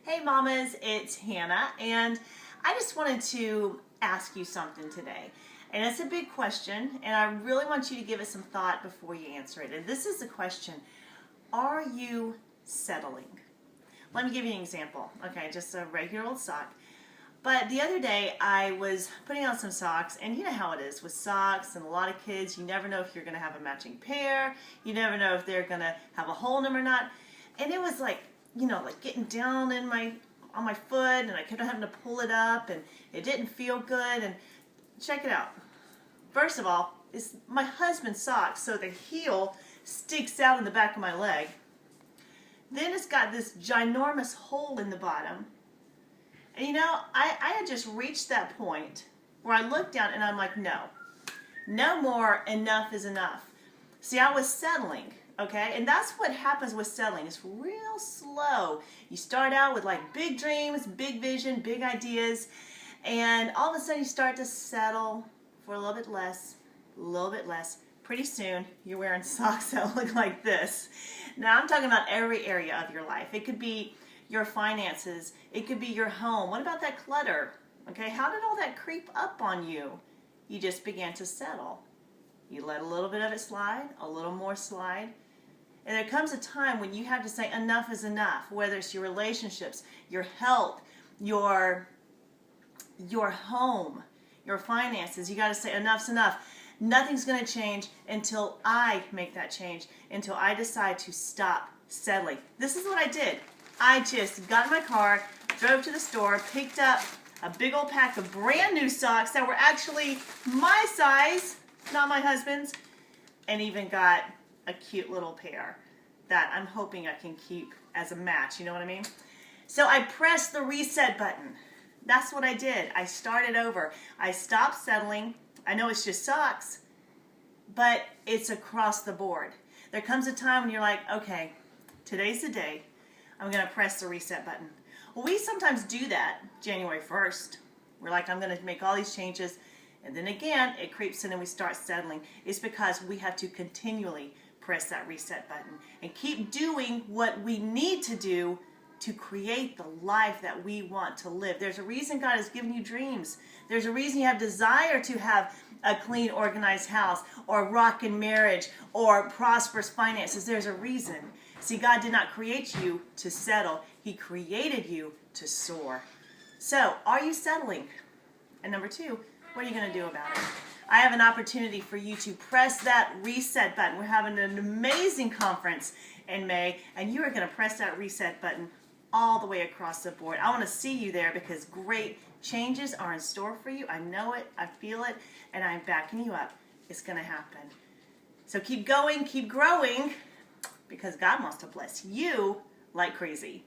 Hey mamas, it's Hannah, and I just wanted to ask you something today. And it's a big question, and I really want you to give it some thought before you answer it. And this is the question: are you settling? Let me give you an example. Okay, just a regular old sock. But the other day I was putting on some socks, and you know how it is with socks and a lot of kids. You never know if you're going to have a matching pair. You never know if they're going to have a hole in them or not. And it was like, like getting down on my foot, and I kept having to pull it up, and it didn't feel good. And check it out. First of all, it's my husband's socks, so the heel sticks out in the back of my leg. Then it's got this ginormous hole in the bottom. And I had just reached that point where I looked down and I'm like, no more, enough is enough. See, I was settling, okay? And that's what happens with settling. It's real slow. You start out with like big dreams, big vision, big ideas, and all of a sudden you start to settle for a little bit less, a little bit less. Pretty soon you're wearing socks that look like this. Now I'm talking about every area of your life. It could be your finances. It could be your home. What about that clutter? Okay, how did all that creep up on you? You just began to settle. You let a little bit of it slide, a little more slide. And there comes a time when you have to say enough is enough, whether it's your relationships, your health, your home, your finances. You got to say enough's enough. Nothing's going to change until I make that change, until I decide to stop settling. This is what I did. I just got in my car, drove to the store, picked up a big old pack of brand new socks that were actually my size, not my husband's, and even got a cute little pair that I'm hoping I can keep as a match, you know what I mean? So I pressed the reset button. That's what I did. I started over. I stopped settling. I know it's just socks, but it's across the board. There comes a time when you're like, okay, today's the day. I'm going to press the reset button. Well, we sometimes do that January 1st. We're like, I'm going to make all these changes. And then again, it creeps in and we start settling. It's because we have to continually press that reset button and keep doing what we need to do to create the life that we want to live. There's a reason God has given you dreams. There's a reason you have desire to have a clean, organized house, or a rockin' marriage, or prosperous finances. There's a reason. See, God did not create you to settle. He created you to soar. So, are you settling? And number two, what are you going to do about it? I have an opportunity for you to press that reset button. We're having an amazing conference in May, and you are going to press that reset button all the way across the board. I want to see you there because great changes are in store for you. I know it, I feel it, and I'm backing you up. It's going to happen. So keep going, keep growing, because God wants to bless you like crazy.